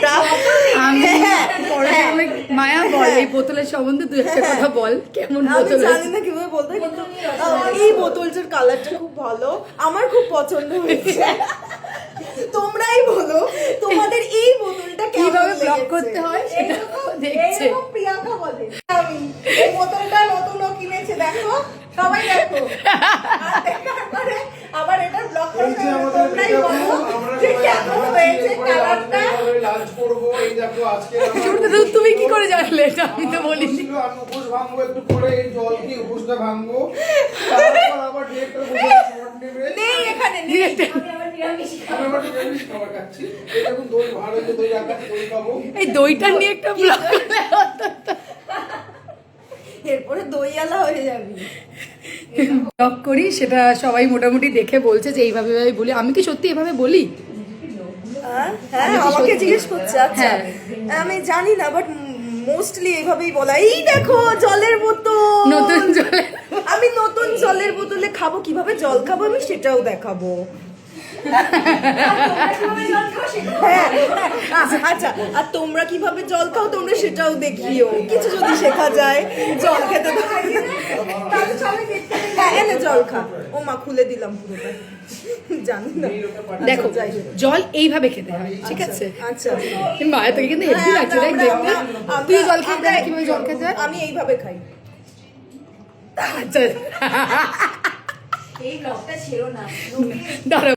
একটা মায়া বল এই বোতলের সম্বন্ধে তুই একটা কথা বল, কেমন আমি বোতল? জানি না কিভাবে বলতে হয়, কিন্তু এই বোতলটার কালারটা খুব ভালো, আমার খুব পছন্দ হয়েছে। তোমরাই বলো তোমাদের এই বোতলটা কিভাবে ব্লক করতে হয় সেটা দেখছে। এরকম প্রিয়াঙ্কা বলে আমি এই বোতলটা নতুন কিনেছে, দেখো সবাই দেখো। আর দেখার পরে আবার এটা ব্লক করতে হবে, তোমরাই বলো যে কেমন হয়েছে কালারটা। লাঞ্চ করব, এই দেখো আজকে তুমি কি করে জানলে এটা? আমি তো বলিনি। আমি উপোস ভাঙবো, একটু পরে এই জল দিয়ে উপোসটা ভাঙবো, তারপর আবার ডিরেক্টর বসে শর্ট নেবে। নেই এখানে নেই, আমি আবার নিরামিষ খাবার খাচ্ছি। এই দেখুন দই ভালো হয়েছে, দই রাখাচ্ছি, দই খাবো। এই দইটা নিয়ে একটা ব্লগ এরপরে দইয়ালা হয়ে যাবি। ব্লগ করি, সেটা সবাই মোটামুটি দেখে বলছে যে এইভাবে এইভাবে বলি। আমি কি সত্যি এভাবে বলি? হ্যাঁ আমাকে জিজ্ঞেস করছে, আচ্ছা হ্যাঁ। আমি জানি না, বাট মোস্টলি এইভাবেই বলা। এই দেখো জলের বোতল, নতুন জলে আমি নতুন জলের বোতলে খাবো, কিভাবে জল খাবো আমি সেটাও দেখাবো। হ্যাঁ, আচ্ছা, আর তোমরা কিভাবে জল খাও তোমরা সেটাও দেখিও, কিছু যদি শেখা যায় জল খেতে। হ্যাঁ এনে জল খা। ও মা খুলে দিলাম পুরোটা, জানি না। দেখো আচ্ছা, যাই হোক। জল এইভাবে খেতে হয়, ঠিক আছে? আচ্ছা মায়া তোকে কিন্তু হেভি লাগছে দেখ দেখতে। তুই জল খেতে হয়, কিভাবে জল খেতে হয়? আমি এইভাবে খাই। আচ্ছা এই ব্লগটা ছিল না দাঁড়াও।